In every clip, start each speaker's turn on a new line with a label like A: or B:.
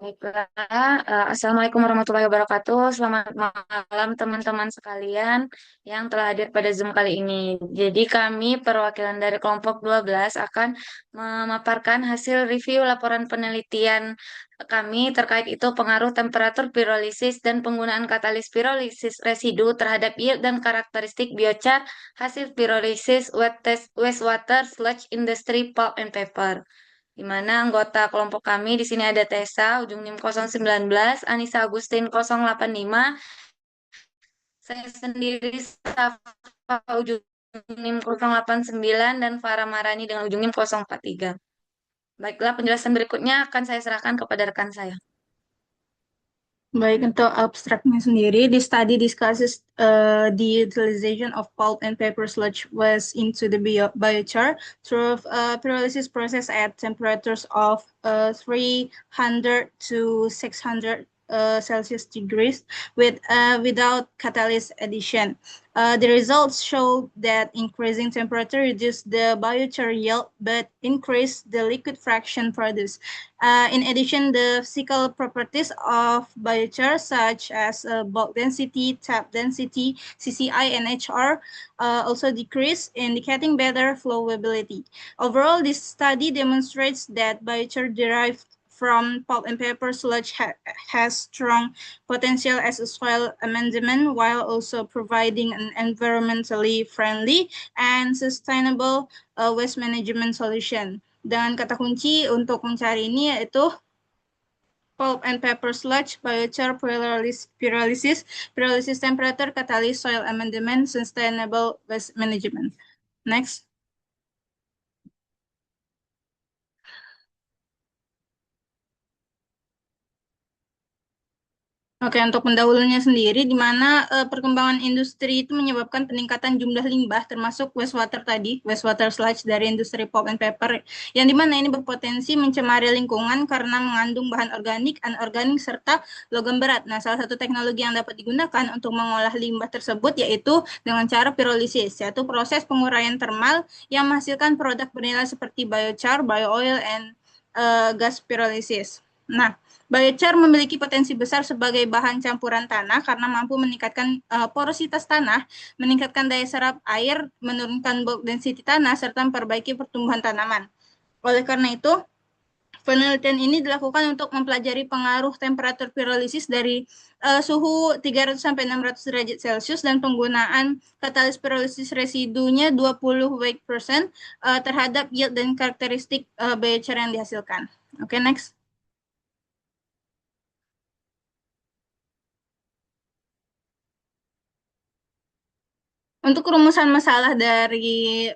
A: Baiklah, Assalamualaikum warahmatullahi wabarakatuh. Selamat malam teman-teman sekalian yang telah hadir pada Zoom kali ini. Jadi kami perwakilan dari kelompok 12 akan memaparkan hasil review laporan penelitian kami terkait itu pengaruh temperatur pirolisis dan penggunaan katalis pirolisis residu terhadap yield dan karakteristik biochar hasil pirolisis wastewater sludge industry pulp and paper. Di mana anggota kelompok kami di sini ada Tessa, ujung NIM 019, Anissa Agustin 085, saya sendiri Safa ujung NIM 089, dan Farah Marani dengan ujung NIM 043. Baiklah, penjelasan berikutnya akan saya serahkan kepada rekan saya.
B: Baik, untuk abstraknya sendiri, the study discusses the utilization of pulp and paper sludge waste into the biochar through pyrolysis process at temperatures of 300 to 600 Celsius degrees without catalyst addition. The results show that increasing temperature reduces the biochar yield but increase the liquid fraction produced. In addition, the physical properties of biochar, such as bulk density, tap density, CCI, and HR, also decrease, indicating better flowability. Overall, this study demonstrates that biochar derived from pulp and paper sludge has strong potential as a soil amendment while also providing an environmentally friendly and sustainable waste management solution. Dengan kata kunci untuk mencari ini yaitu pulp and paper sludge, biochar pyrolysis temperature, catalyst, soil amendment, sustainable waste management. Next. Oke, untuk pendahulunya sendiri, di mana perkembangan industri itu menyebabkan peningkatan jumlah limbah, termasuk wastewater tadi, wastewater sludge dari industri pulp and paper, yang dimana ini berpotensi mencemari lingkungan karena mengandung bahan organik, anorganik, serta logam berat. Nah, salah satu teknologi yang dapat digunakan untuk mengolah limbah tersebut yaitu dengan cara pirolisis, yaitu proses penguraian termal yang menghasilkan produk bernilai seperti biochar, bio-oil, and gas pyrolysis. Nah, biochar memiliki potensi besar sebagai bahan campuran tanah karena mampu meningkatkan porositas tanah, meningkatkan daya serap air, menurunkan bulk density tanah, serta memperbaiki pertumbuhan tanaman. Oleh karena itu, penelitian ini dilakukan untuk mempelajari pengaruh temperatur pirolisis dari suhu 300 sampai 600 derajat Celcius dan penggunaan katalis pirolisis residunya 20% terhadap yield dan karakteristik biochar yang dihasilkan. Oke, next. Untuk rumusan masalah dari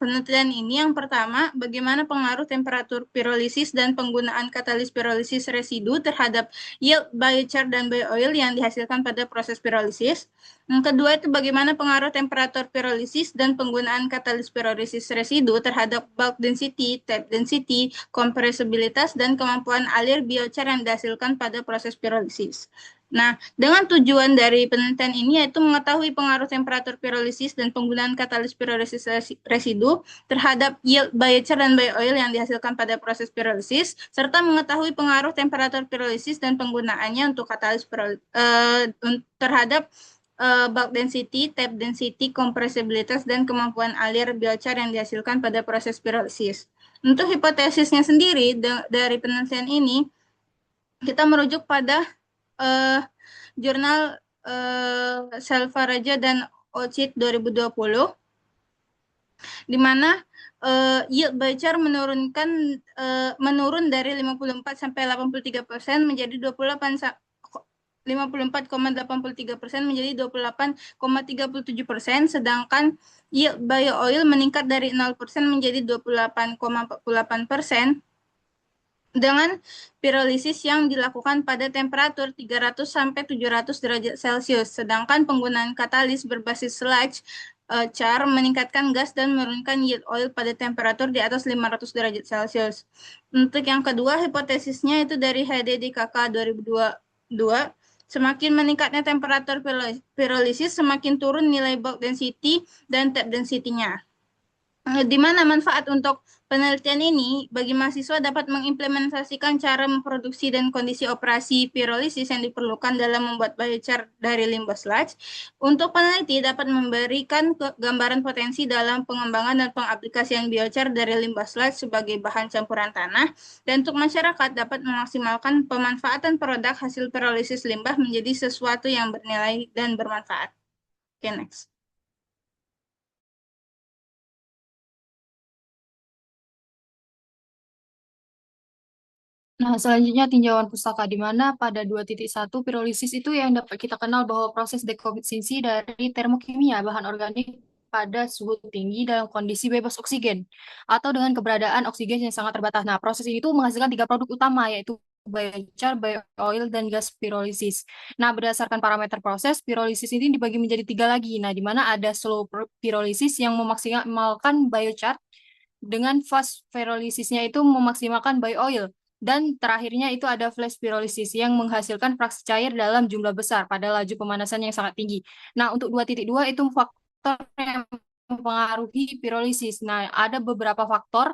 B: penelitian ini, yang pertama, bagaimana pengaruh temperatur pirolisis dan penggunaan katalis pirolisis residu terhadap yield biochar dan bio-oil yang dihasilkan pada proses pirolisis. Yang kedua itu bagaimana pengaruh temperatur pirolisis dan penggunaan katalis pirolisis residu terhadap bulk density, tap density, kompresibilitas, dan kemampuan alir biochar yang dihasilkan pada proses pirolisis. Nah, dengan tujuan dari penelitian ini yaitu mengetahui pengaruh temperatur pirolisis dan penggunaan katalis pirolisis residu terhadap yield biochar dan bio-oil yang dihasilkan pada proses pirolisis, serta mengetahui pengaruh temperatur pirolisis dan penggunaannya untuk katalis terhadap bulk density, tap density, kompresibilitas, dan kemampuan alir biochar yang dihasilkan pada proses pirolisis. Untuk hipotesisnya sendiri dari penelitian ini, kita merujuk pada jurnal Salvaraja dan Ocit 2020, di mana yield biochar menurun dari 54 sampai 83% menjadi 54,83% menjadi 28,37%, sedangkan yield bio-oil meningkat dari 0% menjadi 28,48% dengan pirolisis yang dilakukan pada temperatur 300 sampai 700 derajat Celcius, sedangkan penggunaan katalis berbasis sludge char meningkatkan gas dan menurunkan yield oil pada temperatur di atas 500 derajat Celcius. Untuk yang kedua, hipotesisnya itu dari HDDKK 2022, semakin meningkatnya temperatur pirolisis, semakin turun nilai bulk density dan tap density-nya. Di mana manfaat untuk penelitian ini bagi mahasiswa dapat mengimplementasikan cara memproduksi dan kondisi operasi pirolisis yang diperlukan dalam membuat biochar dari limbah sludge. Untuk peneliti dapat memberikan gambaran potensi dalam pengembangan dan pengaplikasian biochar dari limbah sludge sebagai bahan campuran tanah, dan untuk masyarakat dapat memaksimalkan pemanfaatan produk hasil pirolisis limbah menjadi sesuatu yang bernilai dan bermanfaat. Oke, next.
C: Nah, selanjutnya tinjauan pustaka, di mana pada 2.1 pirolisis itu yang dapat kita kenal bahwa proses dekomposisi dari termokimia bahan organik pada suhu tinggi dalam kondisi bebas oksigen atau dengan keberadaan oksigen yang sangat terbatas. Nah, proses ini tuh menghasilkan tiga produk utama, yaitu biochar, bio-oil, dan gas pirolisis. Nah, berdasarkan parameter proses, pirolisis ini dibagi menjadi tiga lagi. Nah, di mana ada slow pirolisis yang memaksimalkan biochar, dengan fast pirolisisnya itu memaksimalkan bio-oil. Dan terakhirnya itu ada flash pyrolysis yang menghasilkan fraksi cair dalam jumlah besar pada laju pemanasan yang sangat tinggi. Nah, untuk 2.2 itu faktor yang mempengaruhi pirolisis. Nah, ada beberapa faktor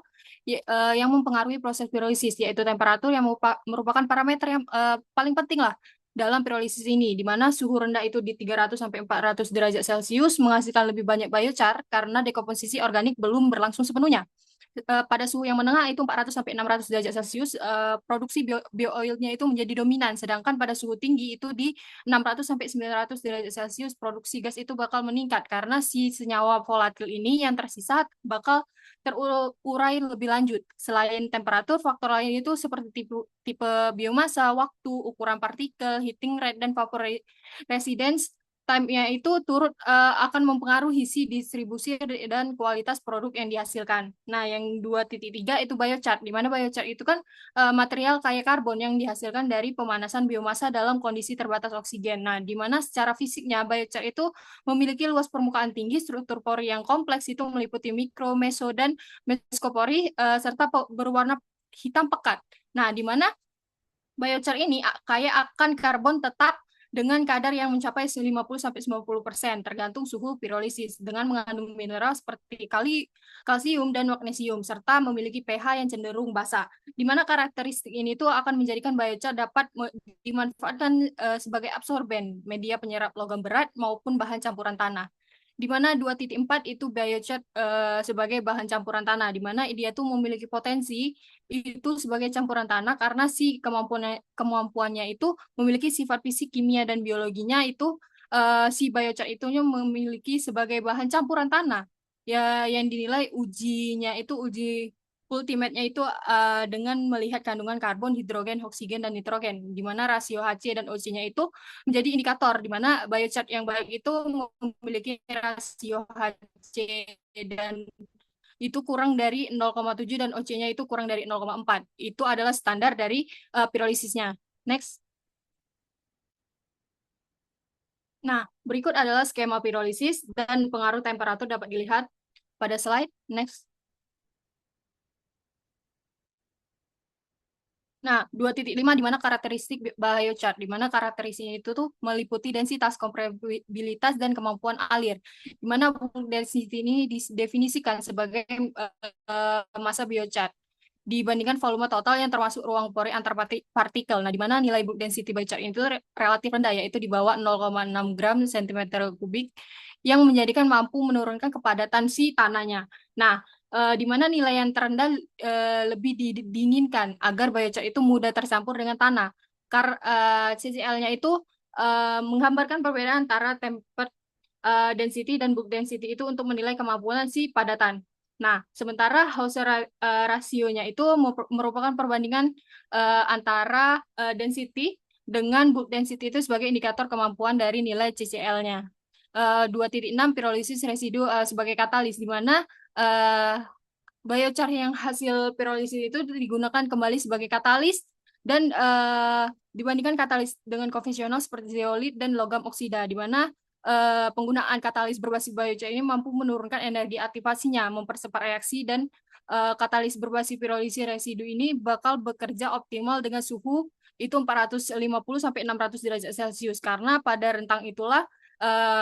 C: yang mempengaruhi proses pirolisis, yaitu temperatur yang merupakan parameter yang paling penting lah dalam pirolisis ini, di mana suhu rendah itu di 300 sampai 400 derajat Celcius menghasilkan lebih banyak biochar karena dekomposisi organik belum berlangsung sepenuhnya. Pada suhu yang menengah itu 400 sampai 600 derajat Celcius, produksi bio-oilnya itu menjadi dominan, sedangkan pada suhu tinggi itu di 600 sampai 900 derajat Celcius produksi gas itu bakal meningkat karena si senyawa volatil ini yang tersisa bakal terurai lebih lanjut. Selain temperatur, faktor lain itu seperti tipe biomasa, waktu, ukuran partikel, heating rate, dan vapor residence time-nya itu turut akan mempengaruhi si distribusi dan kualitas produk yang dihasilkan. Nah, yang 2.3 itu biochar, di mana biochar itu kan material kaya karbon yang dihasilkan dari pemanasan biomasa dalam kondisi terbatas oksigen. Nah, di mana secara fisiknya biochar itu memiliki luas permukaan tinggi, struktur pori yang kompleks itu meliputi mikro, meso, dan meskopori, serta berwarna hitam pekat. Nah, di mana biochar ini kaya akan karbon tetap dengan kadar yang mencapai 50-90% tergantung suhu pirolisis, dengan mengandung mineral seperti kalsium dan magnesium serta memiliki pH yang cenderung basa, di mana karakteristik ini tuh akan menjadikan biochar dapat dimanfaatkan sebagai absorben, media penyerap logam berat maupun bahan campuran tanah. Di mana 2.4 itu biochar sebagai bahan campuran tanah, di mana dia tuh memiliki potensi itu sebagai campuran tanah karena si kemampuannya itu memiliki sifat fisik, kimia, dan biologinya itu si biochar itu memiliki sebagai bahan campuran tanah ya, yang dinilai ujinya itu uji ultimate-nya itu dengan melihat kandungan karbon, hidrogen, oksigen, dan nitrogen, di mana rasio Hc dan Oc-nya itu menjadi indikator, di mana biochar yang baik itu memiliki rasio Hc dan itu kurang dari 0,7 dan OC-nya itu kurang dari 0,4. Itu adalah standar dari pirolisisnya. Next. Nah, berikut adalah skema pirolisis dan pengaruh temperatur dapat dilihat pada slide. Next. Nah, 2.5 di mana karakteristik biochar, di mana karakteristiknya itu tuh meliputi densitas, kompresibilitas, dan kemampuan alir. Di mana density ini didefinisikan sebagai massa biochar dibandingkan volume total yang termasuk ruang pori antar partikel. Nah, di mana nilai bulk density biochar itu relatif rendah, yaitu di bawah 0,6 gram cm kubik, yang menjadikan mampu menurunkan kepadatan si tanahnya. Nah, di mana nilai yang terendah lebih didinginkan agar biochar itu mudah tercampur dengan tanah. CCl-nya itu menggambarkan perbedaan antara tempered density dan bulk density itu untuk menilai kemampuan si padatan. Nah, sementara Hauser rasionya itu merupakan perbandingan antara density dengan bulk density itu sebagai indikator kemampuan dari nilai CCl-nya. 2.6 pirolisis residu sebagai katalis, di mana biochar yang hasil pirolisis itu digunakan kembali sebagai katalis dan dibandingkan katalis dengan konvensional seperti zeolit dan logam oksida, di mana penggunaan katalis berbasis biochar ini mampu menurunkan energi aktivasinya, mempercepat reaksi, dan katalis berbasis pirolisis residu ini bakal bekerja optimal dengan suhu itu 450 sampai 600 derajat Celcius, karena pada rentang itulah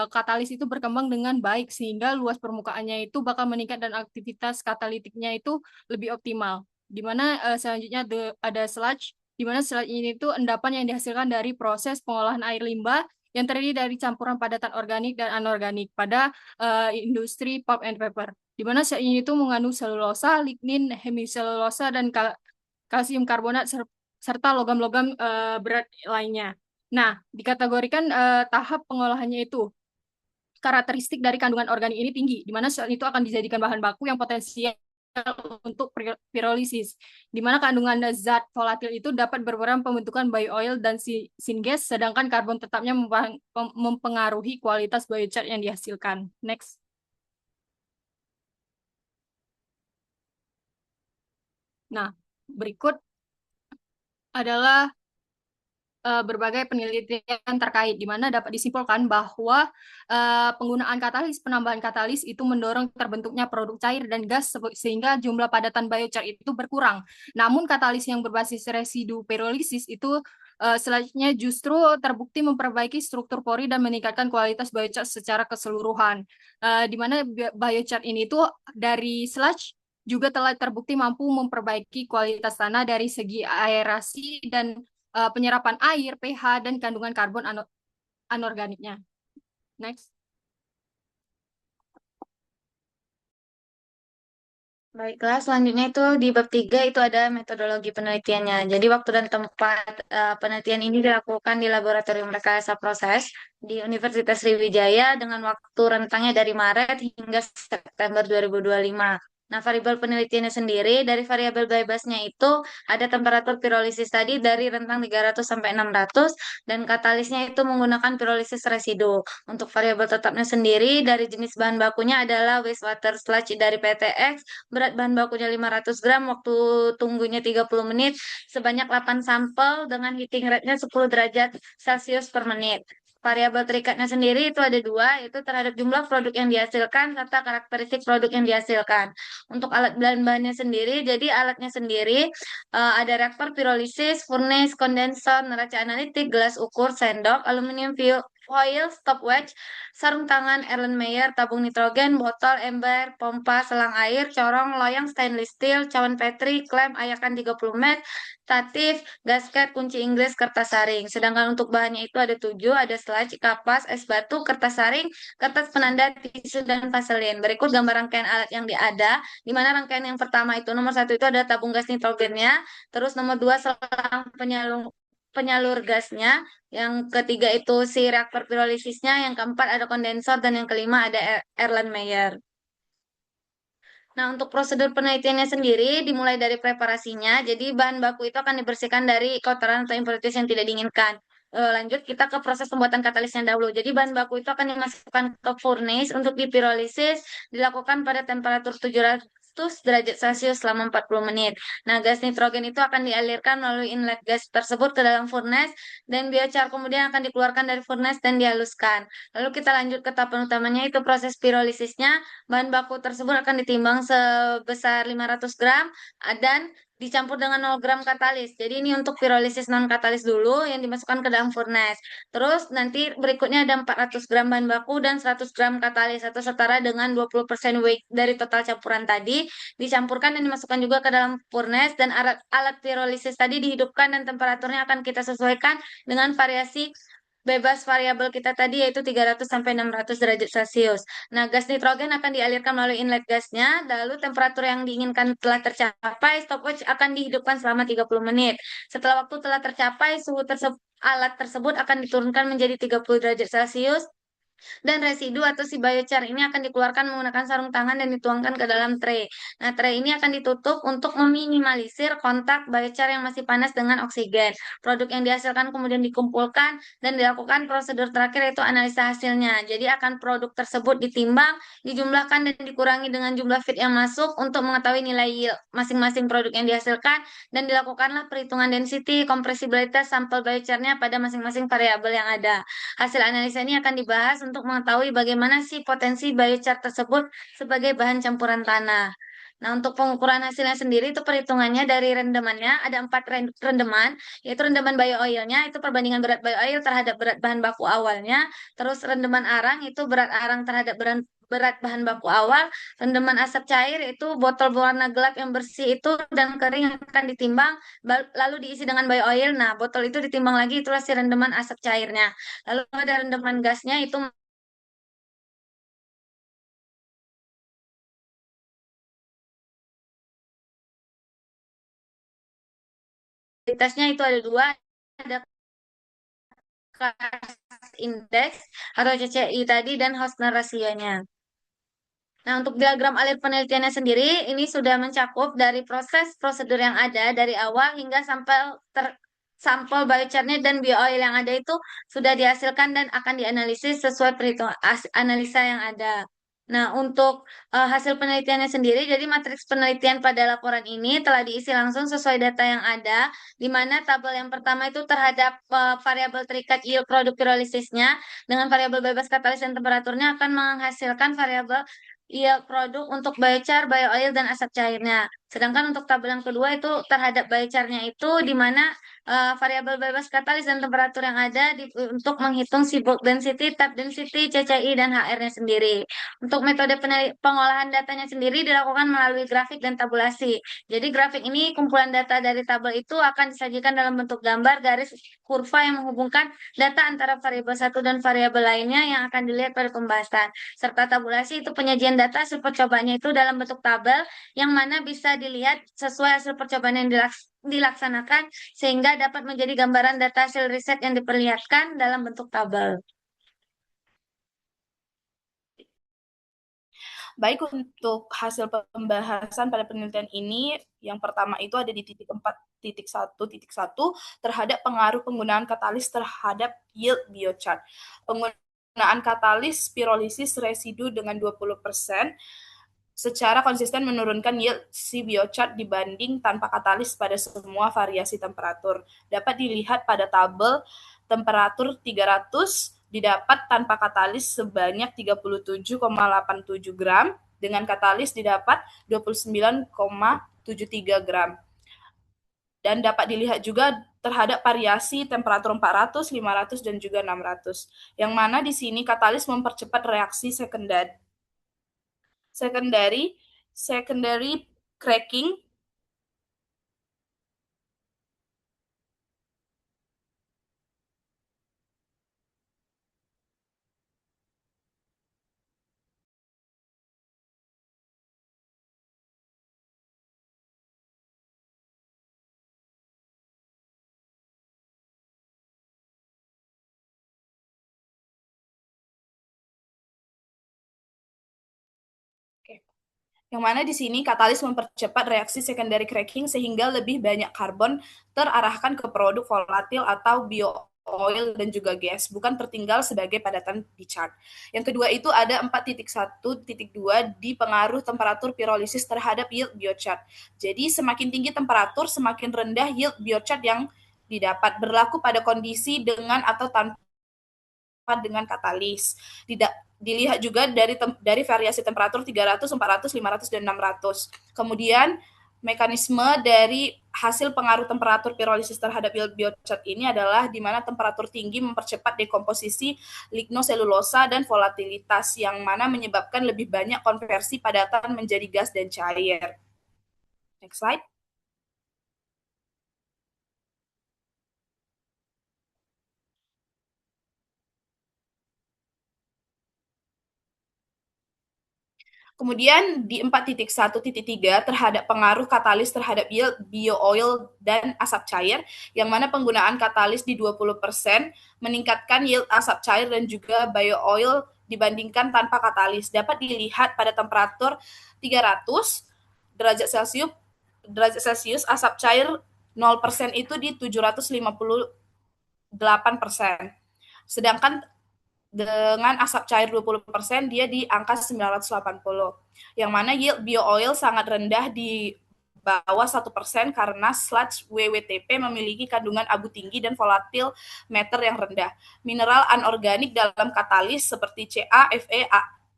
C: katalis itu berkembang dengan baik sehingga luas permukaannya itu bakal meningkat dan aktivitas katalitiknya itu lebih optimal. Di mana selanjutnya ada sludge, di mana sludge ini itu endapan yang dihasilkan dari proses pengolahan air limbah yang terdiri dari campuran padatan organik dan anorganik pada industri pulp and paper. Di mana sludge ini itu mengandung selulosa, lignin, hemiselulosa, dan kalsium karbonat serta logam-logam berat lainnya. Nah, dikategorikan tahap pengolahannya itu karakteristik dari kandungan organik ini tinggi, di mana sel itu akan dijadikan bahan baku yang potensial untuk pirolisis, di mana kandungan zat volatil itu dapat berperan pembentukan bio-oil dan syngas, sedangkan karbon tetapnya mempengaruhi kualitas biochar yang dihasilkan. Next. Nah, berikut adalah berbagai penelitian terkait, di mana dapat disimpulkan bahwa penggunaan katalis, penambahan katalis itu mendorong terbentuknya produk cair dan gas sehingga jumlah padatan biochar itu berkurang. Namun katalis yang berbasis residu pirolisis itu selanjutnya justru terbukti memperbaiki struktur pori dan meningkatkan kualitas biochar secara keseluruhan. Di mana biochar ini itu dari sludge juga telah terbukti mampu memperbaiki kualitas tanah dari segi aerasi dan penyerapan air, pH, dan kandungan karbon anorganiknya. Next.
A: Baiklah, selanjutnya itu di bab 3 itu ada metodologi penelitiannya. Jadi waktu dan tempat penelitian ini dilakukan di Laboratorium Rekayasa Proses di Universitas Sriwijaya dengan waktu rentangnya dari Maret hingga September 2025. Nah, variabel penelitiannya sendiri dari variabel bebasnya itu ada temperatur pirolisis tadi dari rentang 300 sampai 600 dan katalisnya itu menggunakan pirolisis residu. Untuk variabel tetapnya sendiri dari jenis bahan bakunya adalah wastewater sludge dari PTX, berat bahan bakunya 500 gram, waktu tunggunya 30 menit, sebanyak 8 sampel dengan heating rate-nya 10 derajat Celcius per menit. Variabel terikatnya sendiri itu ada dua, yaitu terhadap jumlah produk yang dihasilkan serta karakteristik produk yang dihasilkan. Untuk alat bahan-bahannya sendiri, jadi alatnya sendiri ada reaktor pirolisis, furnace, kondensor, neraca analitik, gelas ukur, sendok, aluminium foil, stopwatch, sarung tangan, Erlenmeyer, tabung nitrogen, botol, ember, pompa, selang air, corong, loyang, stainless steel, cawan petri, klem, ayakan 30 met, statif, gasket, kunci Inggris, kertas saring. Sedangkan untuk bahannya itu ada 7, ada sludge, kapas, es batu, kertas saring, kertas penanda, tisu, dan vaselin. Berikut gambar rangkaian alat yang ada, di mana rangkaian yang pertama itu nomor 1 itu ada tabung gas nitrogennya, terus nomor 2 selang penyalur gasnya, yang ketiga itu si reaktor pirolisisnya, yang keempat ada kondensor, dan yang kelima ada Erlenmeyer. Nah, untuk prosedur penelitiannya sendiri dimulai dari preparasinya. Jadi bahan baku itu akan dibersihkan dari kotoran atau impurities yang tidak diinginkan. Lanjut kita ke proses pembuatan katalisnya dahulu. Jadi bahan baku itu akan dimasukkan ke furnace untuk dipirolisis, dilakukan pada temperatur 700 derajat Celcius selama 40 menit. Nah, gas nitrogen itu akan dialirkan melalui inlet gas tersebut ke dalam furnace dan biochar kemudian akan dikeluarkan dari furnace dan dihaluskan. Lalu kita lanjut ke tahapan utamanya itu proses pirolisisnya. Bahan baku tersebut akan ditimbang sebesar 500 gram dan dicampur dengan 0 gram katalis. Jadi ini untuk pirolisis non katalis dulu yang dimasukkan ke dalam furnace. Terus nanti berikutnya ada 400 gram bahan baku dan 100 gram katalis atau setara dengan 20% weight dari total campuran tadi dicampurkan dan dimasukkan juga ke dalam furnace dan alat pirolisis tadi dihidupkan dan temperaturnya akan kita sesuaikan dengan variasi bebas variabel kita tadi yaitu 300 sampai 600 derajat Celcius. Nah, gas nitrogen akan dialirkan melalui inlet gasnya, lalu temperatur yang diinginkan telah tercapai, stopwatch akan dihidupkan selama 30 menit. Setelah waktu telah tercapai, suhu alat tersebut akan diturunkan menjadi 30 derajat Celcius dan residu atau si biochar ini akan dikeluarkan menggunakan sarung tangan dan dituangkan ke dalam tray. Nah, tray ini akan ditutup untuk meminimalisir kontak biochar yang masih panas dengan oksigen. Produk yang dihasilkan kemudian dikumpulkan dan dilakukan prosedur terakhir yaitu analisa hasilnya. Jadi akan produk tersebut ditimbang, dijumlahkan dan dikurangi dengan jumlah feed yang masuk untuk mengetahui nilai yield masing-masing produk yang dihasilkan dan dilakukanlah perhitungan density, kompresibilitas sampel biocharnya pada masing-masing variabel yang ada. Hasil analisa ini akan dibahas untuk mengetahui bagaimana sih potensi biochar tersebut sebagai bahan campuran tanah. Nah, untuk pengukuran hasilnya sendiri itu perhitungannya dari rendemannya ada 4 rendeman, yaitu rendeman bio oilnya itu perbandingan berat bio oil terhadap berat bahan baku awalnya, terus rendeman arang itu berat arang terhadap berat bahan baku awal, rendeman asap cair itu botol berwarna gelap yang bersih itu dan kering akan ditimbang, lalu diisi dengan bio oil. Nah, botol itu ditimbang lagi, itulah si rendeman asap cairnya. Lalu ada rendeman gasnya itu kualitasnya itu ada dua, ada Class Index atau CCI tadi dan Hausner rasionya. Nah, untuk diagram alir penelitiannya sendiri, ini sudah mencakup dari proses prosedur yang ada dari awal hingga sampai sampel biochar-nya dan bio-oil yang ada itu sudah dihasilkan dan akan dianalisis sesuai perhitungan analisa yang ada. Nah, untuk hasil penelitiannya sendiri, jadi matriks penelitian pada laporan ini telah diisi langsung sesuai data yang ada, di mana tabel yang pertama itu terhadap variabel terikat yield produk pirolizisnya dengan variabel bebas katalis dan temperaturnya akan menghasilkan variabel yield produk untuk biochar, bio-oil, dan asap cairnya. Sedangkan untuk tabel yang kedua itu terhadap biochar-nya itu di mana variabel bebas katalis dan temperatur yang ada untuk menghitung si bulk density, tap density, CCI, dan HR-nya sendiri. Untuk metode pengolahan datanya sendiri dilakukan melalui grafik dan tabulasi. Jadi grafik ini kumpulan data dari tabel itu akan disajikan dalam bentuk gambar garis kurva yang menghubungkan data antara variabel satu dan variabel lainnya yang akan dilihat pada pembahasan. Serta tabulasi itu penyajian data hasil percobaannya itu dalam bentuk tabel yang mana bisa dilihat sesuai hasil percobaan yang dilaksanakan sehingga dapat menjadi gambaran data hasil riset yang diperlihatkan dalam bentuk tabel.
D: Baik, untuk hasil pembahasan pada penelitian ini, yang pertama itu ada di titik 4.1.1 terhadap pengaruh penggunaan katalis terhadap yield biochar. Penggunaan katalis pirolisis residu dengan 20% secara konsisten menurunkan yield si biochar dibanding tanpa katalis pada semua variasi temperatur. Dapat dilihat pada tabel temperatur 300 didapat tanpa katalis sebanyak 37,87 gram, dengan katalis didapat 29,73 gram. Dan dapat dilihat juga terhadap variasi temperatur 400, 500, dan juga 600. Yang mana di sini katalis mempercepat reaksi secondary cracking yang mana di sini katalis mempercepat reaksi secondary cracking sehingga lebih banyak karbon terarahkan ke produk volatil atau bio oil dan juga gas, bukan tertinggal sebagai padatan di chart. Yang kedua itu ada 4.1.2 di pengaruh temperatur pirolisis terhadap yield biochar. Jadi semakin tinggi temperatur, semakin rendah yield biochar yang didapat, berlaku pada kondisi dengan atau tanpa dengan katalis. Dilihat juga dari variasi temperatur 300, 400, 500, dan 600. Kemudian mekanisme dari hasil pengaruh temperatur pirolisis terhadap yield biochar ini adalah di mana temperatur tinggi mempercepat dekomposisi lignoselulosa dan volatilitas yang mana menyebabkan lebih banyak konversi padatan menjadi gas dan cair. Next slide. Kemudian di 4.1.3 terhadap pengaruh katalis terhadap yield bio-oil dan asap cair, yang mana penggunaan katalis di 20% meningkatkan yield asap cair dan juga bio-oil dibandingkan tanpa katalis. Dapat dilihat pada temperatur 300 derajat Celcius asap cair 0% itu di 758%. Sedangkan dengan asap cair 20% dia di angka 980. Yang mana yield bio-oil sangat rendah di bawah 1% karena sludge WWTP memiliki kandungan abu tinggi dan volatil matter yang rendah. Mineral anorganik dalam katalis seperti Ca, Fe,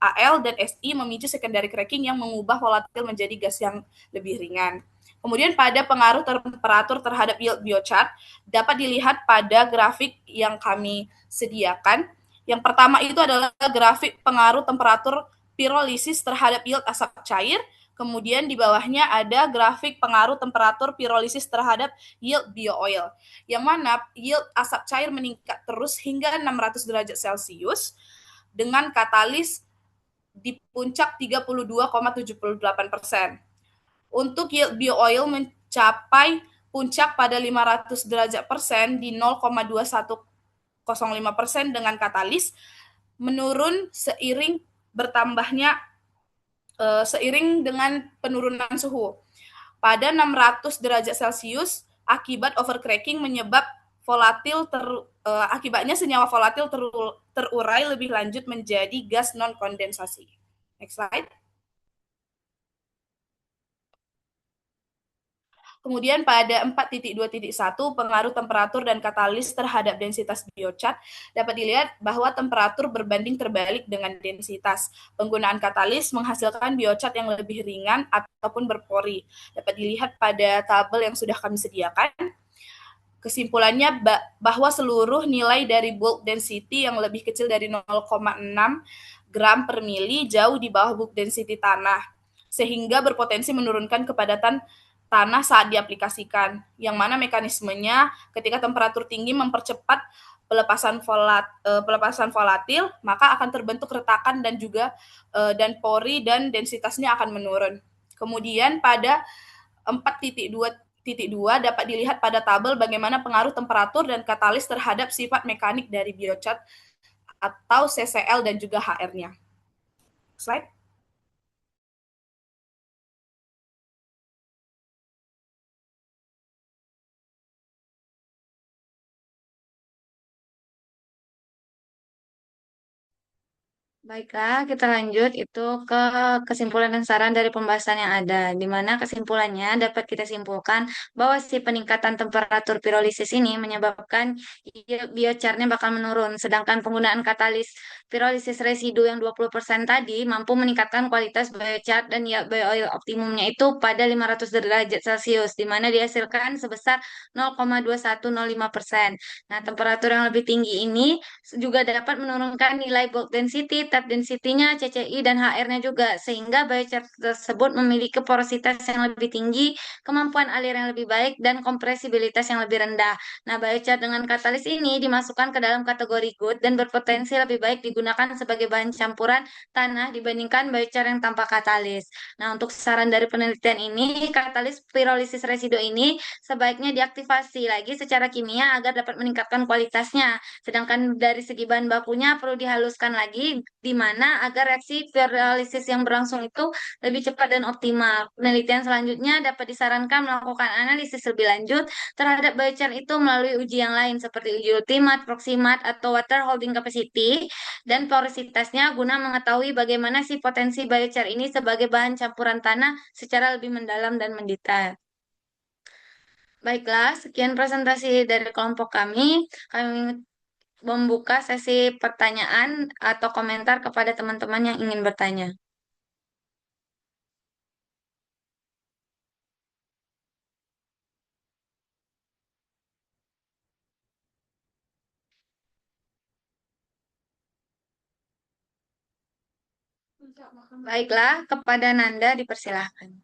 D: Al dan Si memicu secondary cracking yang mengubah volatil menjadi gas yang lebih ringan. Kemudian pada pengaruh temperatur terhadap yield biochar dapat dilihat pada grafik yang kami sediakan. Yang pertama itu adalah grafik pengaruh temperatur pirolisis terhadap yield asap cair. Kemudian di bawahnya ada grafik pengaruh temperatur pirolisis terhadap yield bio-oil. Yang mana yield asap cair meningkat terus hingga 600 derajat Celcius dengan katalis di puncak 32,78%. Untuk yield bio-oil mencapai puncak pada 500 derajat persen di 0,2105% dengan katalis menurun seiring dengan penurunan suhu. Pada 600 derajat Celcius, akibat overcracking menyebab akibatnya senyawa volatil terurai lebih lanjut menjadi gas non-kondensasi. Next slide. Kemudian pada 4.2.1 pengaruh temperatur dan katalis terhadap densitas biochar dapat dilihat bahwa temperatur berbanding terbalik dengan densitas. Penggunaan katalis menghasilkan biochar yang lebih ringan ataupun berpori. Dapat dilihat pada tabel yang sudah kami sediakan. Kesimpulannya bahwa seluruh nilai dari bulk density yang lebih kecil dari 0,6 gram per mili jauh di bawah bulk density tanah, sehingga berpotensi menurunkan kepadatan tanah saat diaplikasikan, yang mana mekanismenya ketika temperatur tinggi mempercepat pelepasan volatil, maka akan terbentuk retakan dan juga dan pori dan densitasnya akan menurun. Kemudian pada 4.2.2 dapat dilihat pada tabel bagaimana pengaruh temperatur dan katalis terhadap sifat mekanik dari biochar atau CCl dan juga HR-nya. Slide.
A: Baiklah, kita lanjut itu ke kesimpulan dan saran dari pembahasan yang ada, di mana kesimpulannya dapat kita simpulkan bahwa si peningkatan temperatur pirolisis ini menyebabkan biocharnya bakal menurun, sedangkan penggunaan katalis pirolisis residu yang 20% tadi mampu meningkatkan kualitas biochar dan bio-oil optimumnya itu pada 500 derajat Celcius, di mana dihasilkan sebesar 0,2105%. Nah, temperatur yang lebih tinggi ini juga dapat menurunkan nilai bulk density, tap density-nya, CCI, dan HR-nya juga, sehingga biochar tersebut memiliki porositas yang lebih tinggi, kemampuan alir yang lebih baik, dan kompresibilitas yang lebih rendah. Nah, biochar dengan katalis ini dimasukkan ke dalam kategori good dan berpotensi lebih baik digunakan sebagai bahan campuran tanah dibandingkan biochar yang tanpa katalis. Nah, untuk saran dari penelitian ini, katalis pirolisis residu ini sebaiknya diaktifasi lagi secara kimia agar dapat meningkatkan kualitasnya. Sedangkan dari segi bahan bakunya perlu dihaluskan lagi, di mana agar reaksi pirolisis yang berlangsung itu lebih cepat dan optimal. Penelitian selanjutnya dapat disarankan melakukan analisis lebih lanjut terhadap biochar itu melalui uji yang lain seperti uji ultimat, proximat, atau water holding capacity dan porositasnya guna mengetahui bagaimana sih potensi biochar ini sebagai bahan campuran tanah secara lebih mendalam dan mendetail. Baiklah, sekian presentasi dari kelompok kami. Kami membuka sesi pertanyaan atau komentar kepada teman-teman yang ingin bertanya. Baiklah, kepada Nanda dipersilahkan.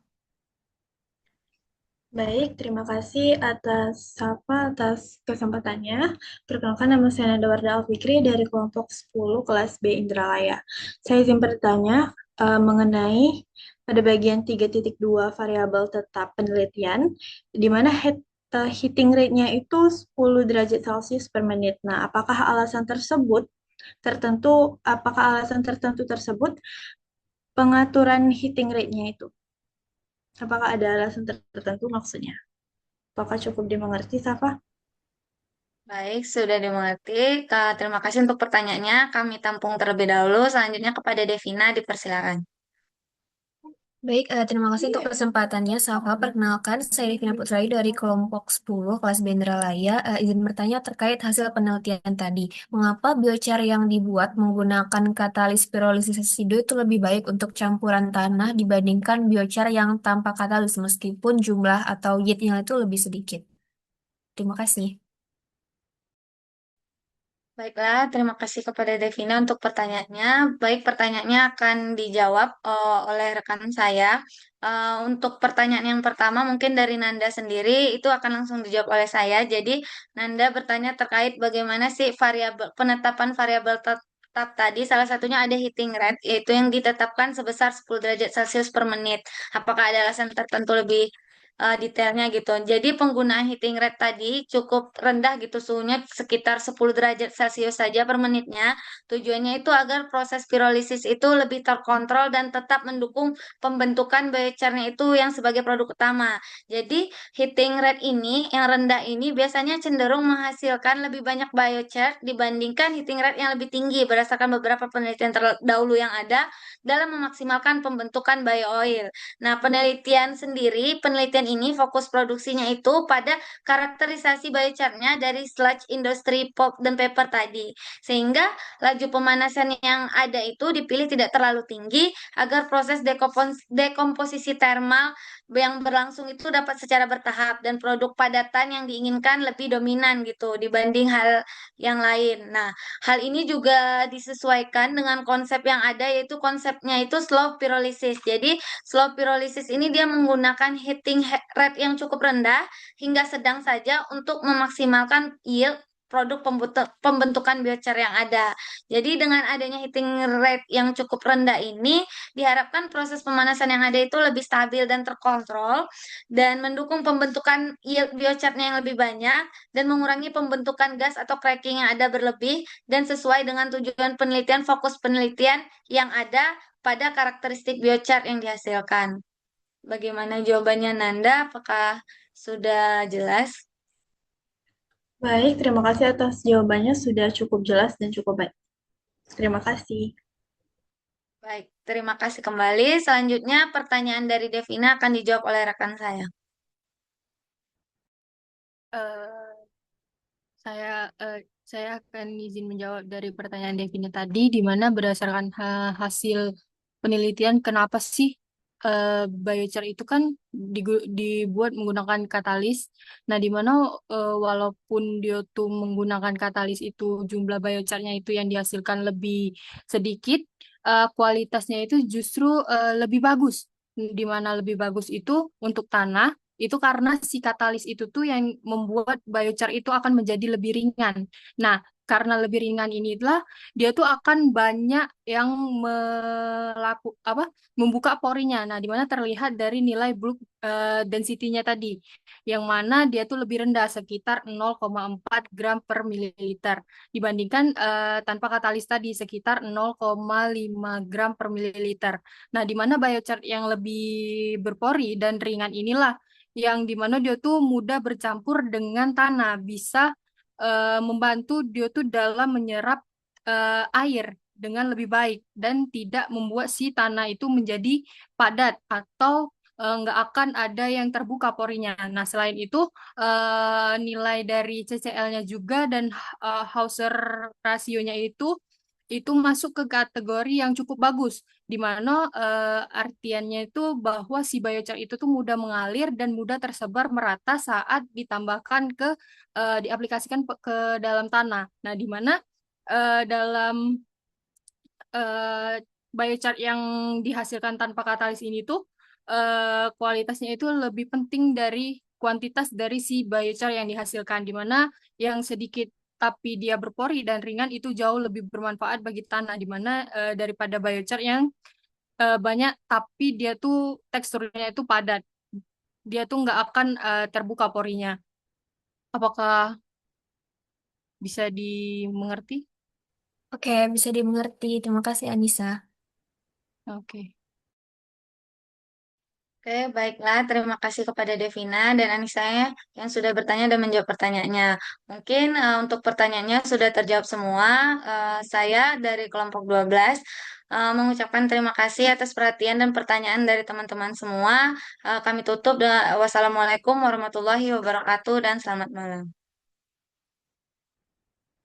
B: Baik, terima kasih atas kesempatannya. Perkenalkan, nama saya Nanda Warda Alfikri dari kelompok 10 kelas B Indralaya. Saya izin bertanya mengenai pada bagian 3.2 variabel tetap penelitian, di mana heating rate-nya itu 10 derajat Celcius per menit. Nah, apakah alasan tertentu tersebut pengaturan heating rate-nya itu? Apakah ada alasan tertentu maksudnya? Apakah cukup dimengerti, Safa?
A: Baik, sudah dimengerti. Terima kasih untuk pertanyaannya. Kami tampung terlebih dahulu. Selanjutnya kepada Devina dipersilakan.
E: Baik, terima kasih untuk kesempatannya. Safa, perkenalkan, saya Devina Putrai dari kelompok 10 kelas Benderalaya. Izin bertanya terkait hasil penelitian tadi. Mengapa biochar yang dibuat menggunakan katalis pirolisis residu itu lebih baik untuk campuran tanah dibandingkan biochar yang tanpa katalis meskipun jumlah atau yield-nya itu lebih sedikit? Terima kasih.
A: Baiklah, terima kasih kepada Devina untuk pertanyaannya. Baik, pertanyaannya akan dijawab oleh rekan saya. Untuk pertanyaan yang pertama, mungkin dari Nanda sendiri, itu akan langsung dijawab oleh saya. Jadi, Nanda bertanya terkait bagaimana sih variabel penetapan variabel tetap tadi. Salah satunya ada heating rate, yaitu yang ditetapkan sebesar 10 derajat Celcius per menit. Apakah ada alasan tertentu lebih detailnya gitu. Jadi penggunaan heating rate tadi cukup rendah gitu suhunya sekitar 10 derajat Celcius saja per menitnya. Tujuannya itu agar proses pirolisis itu lebih terkontrol dan tetap mendukung pembentukan biochar-nya itu yang sebagai produk utama. Jadi heating rate ini yang rendah ini biasanya cenderung menghasilkan lebih banyak biochar dibandingkan heating rate yang lebih tinggi berdasarkan beberapa penelitian terdahulu yang ada dalam memaksimalkan pembentukan bio-oil. Nah, penelitian ini fokus produksinya itu pada karakterisasi biochar-nya dari sludge industri pulp dan paper tadi. Sehingga laju pemanasan yang ada itu dipilih tidak terlalu tinggi agar proses dekomposisi termal yang berlangsung itu dapat secara bertahap dan produk padatan yang diinginkan lebih dominan gitu dibanding hal yang lain. Nah, hal ini juga disesuaikan dengan konsep yang ada yaitu konsepnya itu slow pyrolysis. Jadi slow pyrolysis ini dia menggunakan rate yang cukup rendah hingga sedang saja untuk memaksimalkan yield produk pembentukan biochar yang ada. Jadi dengan adanya heating rate yang cukup rendah ini diharapkan proses pemanasan yang ada itu lebih stabil dan terkontrol dan mendukung pembentukan yield biocharnya yang lebih banyak dan mengurangi pembentukan gas atau cracking yang ada berlebih dan sesuai dengan tujuan penelitian fokus penelitian yang ada pada karakteristik biochar yang dihasilkan. Bagaimana jawabannya Nanda? Apakah sudah jelas?
B: Baik, terima kasih atas jawabannya sudah cukup jelas dan cukup baik. Terima kasih.
A: Baik, terima kasih kembali. Selanjutnya pertanyaan dari Devina akan dijawab oleh rekan saya.
C: Eh, Saya saya akan izin menjawab dari pertanyaan Devina tadi, di mana berdasarkan hasil penelitian kenapa sih biochar itu kan dibuat menggunakan katalis. Nah, di mana walaupun dia tuh menggunakan katalis itu jumlah biocharnya itu yang dihasilkan lebih sedikit, kualitasnya itu justru lebih bagus. Di mana lebih bagus itu untuk tanah itu karena si katalis itu tuh yang membuat biochar itu akan menjadi lebih ringan. Nah, karena lebih ringan inilah dia tuh akan banyak yang membuka porinya. Nah, di mana terlihat dari nilai bulk density-nya tadi, yang mana dia tuh lebih rendah sekitar 0,4 gram per mililiter dibandingkan tanpa katalis tadi sekitar 0,5 gram per mililiter. Nah, di mana biochar yang lebih berpori dan ringan inilah yang dimana dia tuh mudah bercampur dengan tanah, bisa membantu dia tuh dalam menyerap air dengan lebih baik dan tidak membuat si tanah itu menjadi padat atau nggak akan ada yang terbuka porinya. Nah, selain itu nilai dari CCl-nya juga dan Hauser rasionya itu masuk ke kategori yang cukup bagus, di mana artiannya itu bahwa si biochar itu tuh mudah mengalir dan mudah tersebar merata saat ditambahkan diaplikasikan ke dalam tanah. Nah, di mana dalam biochar yang dihasilkan tanpa katalis ini tuh kualitasnya itu lebih penting dari kuantitas dari si biochar yang dihasilkan, di mana yang sedikit tapi dia berpori dan ringan itu jauh lebih bermanfaat bagi tanah, di mana daripada biochar yang banyak tapi dia tuh teksturnya itu padat, dia tuh nggak akan terbuka porinya. Apakah bisa dimengerti?
E: Oke, bisa dimengerti. Terima kasih, Anissa.
C: Oke.
A: Oke, baiklah. Terima kasih kepada Devina dan Anissa ya, yang sudah bertanya dan menjawab pertanyaannya. Mungkin untuk pertanyaannya sudah terjawab semua. Saya dari kelompok 12 mengucapkan terima kasih atas perhatian dan pertanyaan dari teman-teman semua. Kami tutup. Wassalamualaikum warahmatullahi wabarakatuh dan selamat malam.